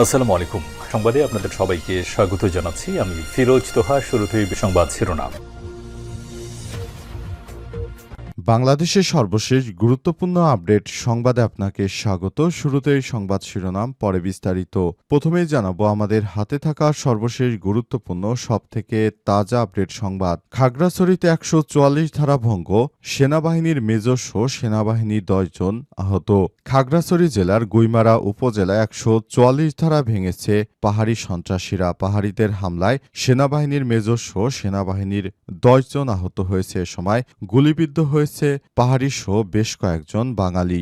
আসসালামু আলাইকুম। সংবাদে আপনাদের সবাইকে স্বাগত জানাচ্ছি। আমি ফিরোজ তোহা। শুরুতেই সংবাদ শিরোনাম। বাংলাদেশের সর্বশেষ গুরুত্বপূর্ণ আপডেট সংবাদে আপনাকে স্বাগত। শুরুতেই সংবাদ শিরোনাম, পরে বিস্তারিত। প্রথমেই জানাবো আমাদের হাতে থাকা সর্বশেষ গুরুত্বপূর্ণ সবথেকে তাজা আপডেট সংবাদ। খাগড়াছড়িতে ১৪৪ ধারা ভঙ্গ, সেনাবাহিনীর মেজর সহ সেনাবাহিনীর ১০ জন আহত। খাগড়াছড়ি জেলার গুইমারা উপজেলায় ১৪৪ ধারা ভেঙেছে পাহাড়ি সন্ত্রাসীরা। পাহাড়িদের হামলায় সেনাবাহিনীর মেজর সহ সেনাবাহিনীর ১০ জন আহত হয়েছে। এ সময় গুলিবিদ্ধ হয়েছে পাহাড়ি সহ বেশ কয়েকজন বাঙালি।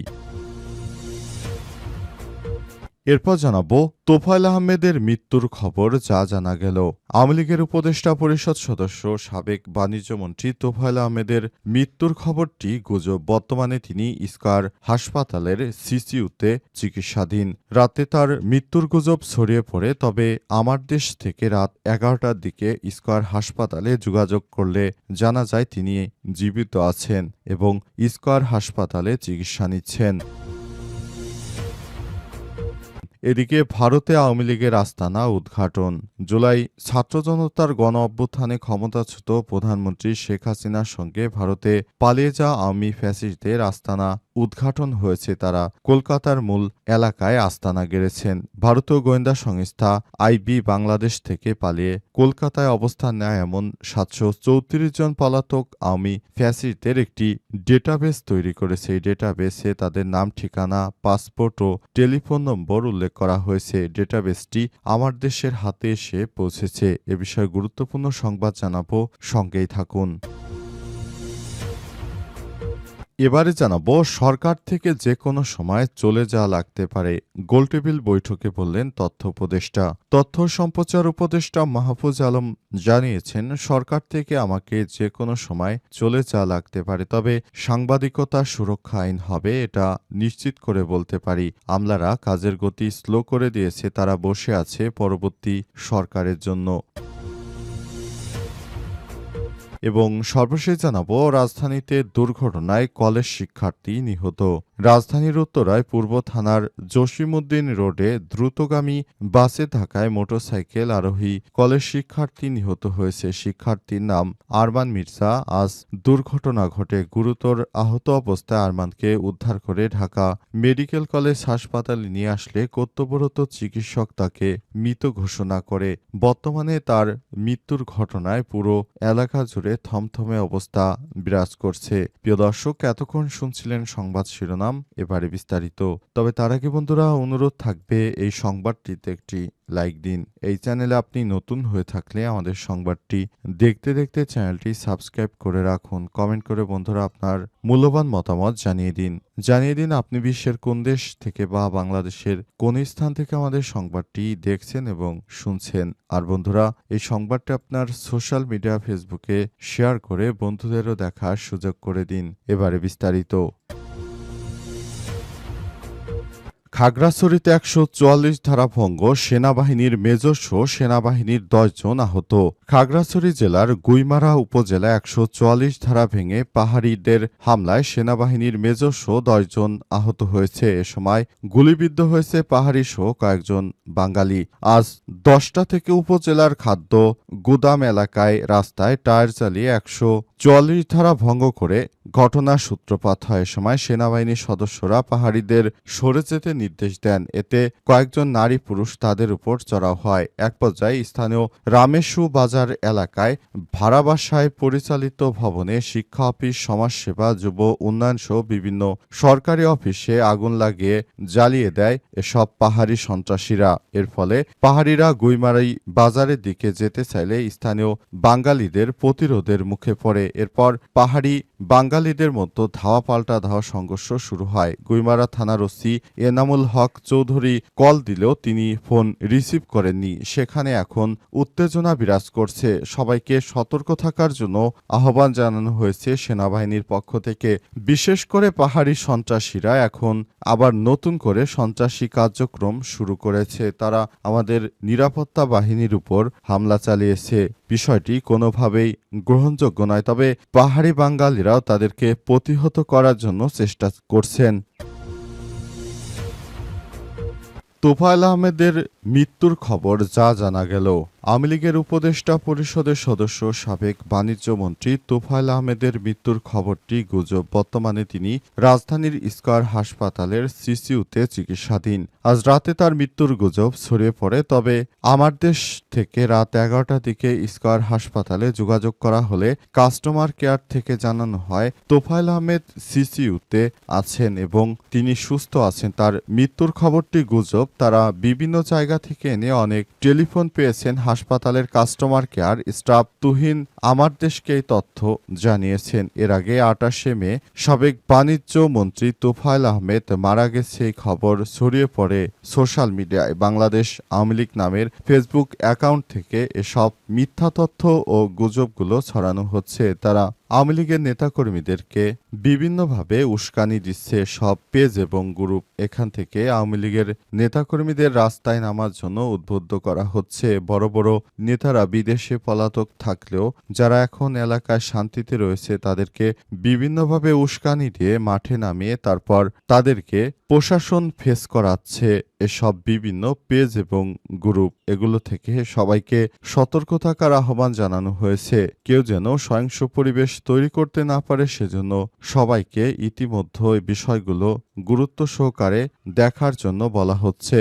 এরপর জানাবো তোফায়েল আহমেদের মৃত্যুর খবর যা জানা গেল। আওয়ামী লীগের উপদেষ্টা পরিষদ সদস্য সাবেক বাণিজ্যমন্ত্রী তোফায়েল আহমেদের মৃত্যুর খবরটি গুজব। বর্তমানে তিনি স্কয়ার হাসপাতালের সিসিইউতে চিকিৎসাধীন। রাতে তার মৃত্যুর গুজব ছড়িয়ে পড়ে, তবে আমার দেশ থেকে রাত ১১টার দিকে স্কয়ার হাসপাতালে যোগাযোগ করলে জানা যায় তিনি জীবিত আছেন এবং স্কয়ার হাসপাতালে চিকিৎসা নিচ্ছেন। এদিকে ভারতে আওয়ামী লীগের আস্তানা উদ্ঘাটন। জুলাই ছাত্র জনতার গণ অভ্যুত্থানে ক্ষমতাচ্যুত প্রধানমন্ত্রী শেখ হাসিনার সঙ্গে ভারতে পালিয়ে যাওয়া আওয়ামী ফ্যাসিস্টদের আস্তানা উদ্ঘাটন হয়েছে। তারা কলকাতার মূল এলাকায় আস্তানা গেড়েছেন। ভারতীয় গোয়েন্দা সংস্থা আইবি বাংলাদেশ থেকে পালিয়ে কলকাতায় অবস্থান নেয় এমন ৭৩৪ জন পলাতক আওয়ামী ফ্যাসিস্টদের একটি ডেটাবেস তৈরি করেছে। এই ডেটাবেসে তাদের নাম, ঠিকানা, পাসপোর্ট ও টেলিফোন নম্বর উল্লেখ করা হয়েছে। ডেটাবেসটি আমার দেশের হাতে এসে পৌঁছেছে। এ বিষয়ে গুরুত্বপূর্ণ সংবাদ জানাবো, সঙ্গেই থাকুন। এবারে জানাবো সরকার থেকে যে কোনো সময় চলে যাওয়া লাগতে পারে, গোলটেবিল বৈঠকে বললেন তথ্য উপদেষ্টা। তথ্য সম্প্রচার উপদেষ্টা মাহফুজ আলম জানিয়েছেন, সরকার থেকে আমাকে যে কোনো সময় চলে যাওয়া লাগতে পারে, তবে সাংবাদিকতা সুরক্ষা আইন হবে এটা নিশ্চিত করে বলতে পারি। আমলারা কাজের গতি স্লো করে দিয়েছে, তারা বসে আছে পরবর্তী সরকারের জন্য। এবং সর্বশেষ জানাবো রাজধানীতে দুর্ঘটনায় কলেজ শিক্ষার্থী নিহত। রাজধানীর উত্তরায় পূর্ব থানার জসিমউদ্দিন রোডে দ্রুতগামী বাসে ধাক্কায় মোটরসাইকেল আরোহী কলেজ শিক্ষার্থী নিহত হয়েছে। শিক্ষার্থীর নাম আরমান মির্জা। আজ দুর্ঘটনা ঘটে। গুরুতর আহত অবস্থায় আরমানকে উদ্ধার করে ঢাকা মেডিকেল কলেজ হাসপাতালে নিয়ে আসলে কর্তব্যরত চিকিৎসক তাকে মৃত ঘোষণা করে। বর্তমানে তার মৃত্যুর ঘটনায় পুরো এলাকা জুড়ে থমথমে অবস্থা বিরাজ করছে। প্রিয় দর্শক, এতক্ষণ শুনছিলেন সংবাদ শিরোনাম, এবারে বিস্তারিত। তবে তার আগে বন্ধুরা অনুরোধ থাকবে এই সংবাদটিতে একটি লাইক দিন। এই চ্যানেলে আপনি নতুন হয়ে থাকলে আমাদের সংবাদটি দেখতে দেখতে চ্যানেলটি সাবস্ক্রাইব করে রাখুন। কমেন্ট করে বন্ধুরা আপনার মূল্যবান মতামত জানিয়ে দিন আপনি বিশ্বের কোন দেশ থেকে বা বাংলাদেশের কোন স্থান থেকে আমাদের সংবাদটি দেখছেন এবং শুনছেন। আর বন্ধুরা, এই সংবাদটি আপনার সোশ্যাল মিডিয়া ফেসবুকে শেয়ার করে বন্ধুদেরও দেখার সুযোগ করে দিন। এবারে বিস্তারিত। খাগড়াছড়িতে ১৪৪ ধারা ভঙ্গ, সেনাবাহিনীর মেজর সহ সেনাবাহিনীর ১০ জন আহত। খাগড়াছড়ি জেলার গুইমারা উপজেলায় ১৪৪ ধারা ভেঙে পাহাড়িদের হামলায় সেনাবাহিনীর মেজর সহ ১০ জন আহত হয়েছে। এ সময় গুলিবিদ্ধ হয়েছে পাহাড়ি সহ কয়েকজন বাঙালি। আজ ১০টা থেকে উপজেলার খাদ্য গুদাম এলাকায় রাস্তায় টায়ার চালিয়ে ১৪৪ ধারা ভঙ্গ করে ঘটনার সূত্রপাত হয়। এ সময় সেনাবাহিনীর সদস্যরা পাহাড়িদের সরে যেতে নির্দেশ দেন। এতে কয়েকজন নারী পুরুষ তাদের উপর চড়াও হয়। এক পর্যায়ে স্থানীয় রামেশু বাজার এলাকায় ভাড়া বাসায় পরিচালিত ভবনে শিক্ষা অফিস, সমাজসেবা, যুব উন্নয়ন সহ বিভিন্ন সরকারি অফিসে আগুন লাগিয়ে জ্বালিয়ে দেয় এসব পাহাড়ি সন্ত্রাসীরা। এর ফলে পাহাড়িরা গুইমারাই বাজারের দিকে যেতে চাইলে স্থানীয় বাঙালিদের প্রতিরোধের মুখে পড়ে। এরপর পাহাড়ি বাঙালিদের মধ্যে ধাওয়া পাল্টা ধাওয়া সংঘর্ষ শুরু হয়। গুইমারা থানার ওসি এনামুল হক চৌধুরী কল দিলেও তিনি ফোন রিসিভ করেননি। সেখানে এখন উত্তেজনা বিরাজ করছে। সবাইকে সতর্ক থাকার জন্য আহ্বান জানানো হয়েছে সেনাবাহিনীর পক্ষ থেকে। বিশেষ করে পাহাড়ি সন্ত্রাসীরা এখন আবার নতুন করে সন্ত্রাসী কার্যক্রম শুরু করেছে। তারা আমাদের নিরাপত্তা বাহিনীর উপর হামলা চালিয়েছে। বিষয়টি কোনোভাবেই গ্রহণযোগ্য নয়। তবে পাহাড়ি বাঙালিরাও তাদেরকে প্রতিহত করার জন্য চেষ্টা করছেন। তোফায়েল আহমেদের মৃত্যুর খবর যা জানা গেল। আওয়ামী লীগের উপদেষ্টা পরিষদের সদস্য সাবেক বাণিজ্যমন্ত্রী তোফায়েল আহমেদের মৃত্যুর খবরটি গুজব। বর্তমানে তিনি রাজধানীর স্কয়ার হাসপাতালের সিসিইউতে চিকিৎসাধীন। আজ রাতে তার মৃত্যুর গুজব ছড়িয়ে পড়ে। তবে আমার দেশ থেকে রাত 11টার দিকে স্কয়ার হাসপাতালে যোগাযোগ করা হলে কাস্টমার কেয়ার থেকে জানানো হয় তোফায়েল আহমেদ সিসিইউতে আছেন এবং তিনি সুস্থ আছেন। তার মৃত্যুর খবরটি গুজব। তারা বিভিন্ন জায়গা থেকে এনে অনেক টেলিফোন পেয়েছেন। হাসপাতালের কাস্টমার কেয়ার স্টাফ তুহিন আমার দেশকে এই তথ্য জানিয়েছেন। এর আগে 28শে মে সাবেক বাণিজ্য মন্ত্রী তোফায়েল আহমেদ মারা গেছে এই খবর ছড়িয়ে পড়ে সোশ্যাল মিডিয়ায়। বাংলাদেশ আওয়ামী লীগ নামের ফেসবুক অ্যাকাউন্ট থেকে এসব মিথ্যা তথ্য ও গুজবগুলো ছড়ানো হচ্ছে। তারা আওয়ামী লীগের নেতাকর্মীদেরকে বিভিন্নভাবে উস্কানি দিচ্ছে সব পেজ এবং গ্রুপ। এখান থেকে আওয়ামী লীগের নেতাকর্মীদের রাস্তায় নামার জন্য উদ্বুদ্ধ করা হচ্ছে। বড় বড় নেতারা বিদেশে পলাতক থাকলেও যারা এখন এলাকায় শান্তিতে রয়েছে তাদেরকে বিভিন্নভাবে উস্কানি দিয়ে মাঠে নামিয়ে তারপর তাদেরকে প্রশাসন ফেস করাচ্ছে। এসব বিভিন্ন পেজ এবং গ্রুপ, এগুলো থেকে সবাইকে সতর্ক থাকার আহ্বান জানানো হয়েছে। কেউ যেন সহিংস পরিবেশ তৈরি করতে না পারে সেজন্য সবাইকে ইতিমধ্যে এই বিষয়গুলো গুরুত্ব সহকারে দেখার জন্য বলা হচ্ছে।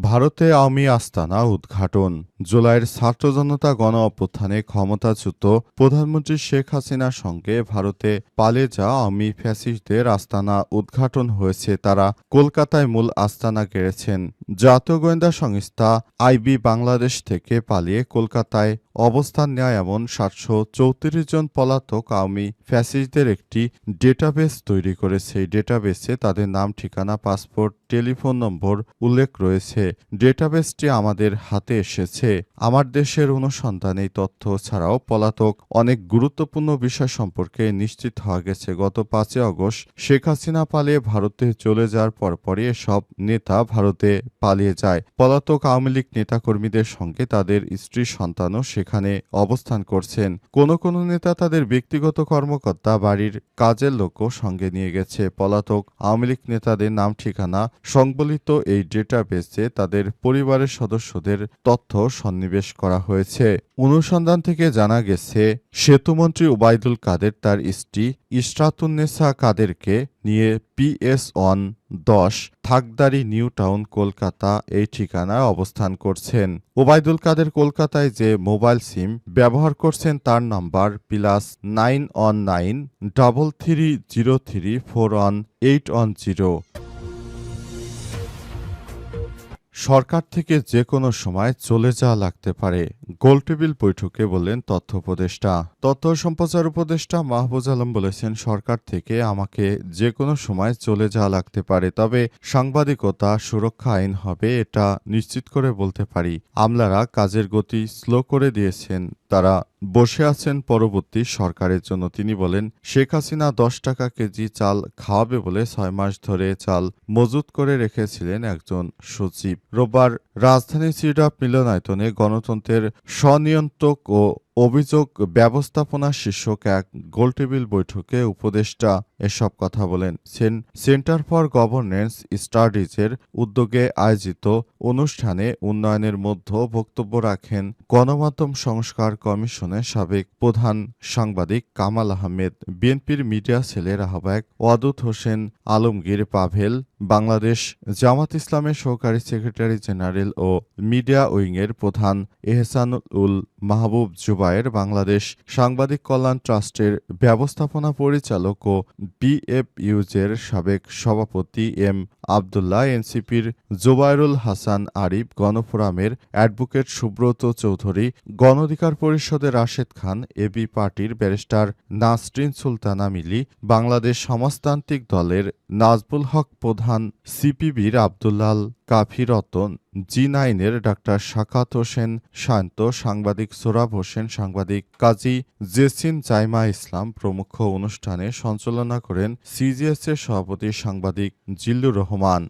ভারতে আওয়ামী আস্তানা উদ্ঘাটন। জুলাইয়ের ছাত্র জনতা গণ অভ্যুত্থানে ক্ষমতাচ্যুত প্রধানমন্ত্রী শেখ হাসিনার সঙ্গে ভারতে পালিয়ে যাওয়া আওয়ামী ফ্যাসিস্টদের আস্তানা উদ্ঘাটন হয়েছে। তারা কলকাতায় মূল আস্তানা গেড়েছেন। জাতীয় গোয়েন্দা সংস্থা আইবি বাংলাদেশ থেকে পালিয়ে কলকাতায় অবস্থান নেওয়া এমন 734 জন পলাতক আওয়ামী ফ্যাসিস্টদের একটি ডেটাবেস তৈরি করেছে। এই ডেটাবেসে তাদের নাম, ঠিকানা, পাসপোর্ট, টেলিফোন নম্বর উল্লেখ রয়েছে। ডেটাবেসটি আমাদের হাতে এসেছে। আমার দেশের অনুসন্ধানে এই তথ্য ছাড়াও পলাতক অনেক গুরুত্বপূর্ণ বিষয় সম্পর্কে নিশ্চিত হওয়া গেছে। গত 5 আগস্ট শেখ হাসিনা পালিয়ে ভারতে চলে যাওয়ার পরপরই এসব নেতা ভারতে পালিয়ে যায়। পলাতক আওয়ামী লীগ নেতাকর্মীদের সঙ্গে তাদের স্ত্রী সন্তানও সেখানে অবস্থান করছেন। কোনো নেতা তাদের ব্যক্তিগত কর্মকর্তা, বাড়ির কাজের লোকও সঙ্গে নিয়ে গেছে। পলাতক আওয়ামী লীগ নেতাদের নাম, ঠিকানা সংবলিত এই ডেটাবেসে তাদের পরিবারের সদস্যদের তথ্য সন্নিবেশ করা হয়েছে। অনুসন্ধান থেকে জানা গেছে সেতুমন্ত্রী ওবায়দুল কাদের তার স্ত্রী ইশরাতুন্নেসা কাদেরকে নিয়ে PS1 10 Thakdari new town Kolkata এই ঠিকানায় অবস্থান করছেন। ওবায়দুল কাদের কলকাতায় যে মোবাইল সিম ব্যবহার করছেন তার নাম্বার +919 3303 41810। সরকার থেকে যে কোনো সময় চলে যাওয়া লাগতে পারে, গোলটেবিল বৈঠকে বললেন তথ্য উপদেষ্টা। তথ্য সম্প্রচার উপদেষ্টা মাহফুজ আলম বলেছেন, সরকার থেকে আমাকে যে কোনো সময় চলে যাওয়া লাগতে পারে, তবে সাংবাদিকতা সুরক্ষা আইন হবে এটা নিশ্চিত করে বলতে পারি। আমলারা কাজের গতি স্লো করে দিয়েছেন, তারা বসে আছেন পরবর্তী সরকারের জন্য। তিনি বলেন, শেখ হাসিনা 10 টাকা কেজি চাল খাওয়াবে বলে 6 মাস ধরে চাল মজুত করে রেখেছিলেন একজন সচিব। রোববার রাজধানীর সিডাপ মিলনায়তনে গণতন্ত্রের স্বনিয়ন্ত্রক ও অভিযোগ ব্যবস্থাপনা শীর্ষক এক গোলটেবিল বৈঠকে উপদেষ্টা এসব কথা বলেন। সেন্টার ফর গভর্নেন্স স্টাডিজের উদ্যোগে আয়োজিত অনুষ্ঠানে উন্নয়নের মধ্যে বক্তব্য রাখেন গণমাধ্যম সংস্কার কমিশনের সাবেক প্রধান সাংবাদিক কামাল আহমেদ, বিএনপির মিডিয়া সেলের আহ্বায়ক ওয়াদুদ হোসেন আলমগীর পাভেল, বাংলাদেশ জামাত ইসলামের সহকারী সেক্রেটারি জেনারেল ও মিডিয়া উইংয়ের প্রধান এহসানুল মাহবুব জুবায়ের, বাংলাদেশ সাংবাদিক কল্যাণ ট্রাস্টের ব্যবস্থাপনা পরিচালক ও বিএফইউজের সাবেক সভাপতি এম আবদুল্লাহ, এনসিপির জোবায়রুল হাসান আরিফ, গণফোরামের অ্যাডভোকেট সুব্রত চৌধুরী, গণ অধিকার পরিষদের রাশেদ খান, এবি পার্টির ব্যারিস্টার নাসরিন সুলতানা মিলি, বাংলাদেশ সমাজতান্ত্রিক দলের নাজবুল হক প্রধান, সিপিবির আব্দুল্লাল কাফি রতন, জি9-এর ডাক্তার সাখাত হোসেন শান্ত, সাংবাদিক সোরাব হোসেন, সাংবাদিক কাজী জেসিন জাইমা ইসলাম প্রমুখ অনুষ্ঠানে সঞ্চালনা করেন সিজিএসের সভাপতি সাংবাদিক জিল্লুর রহমান।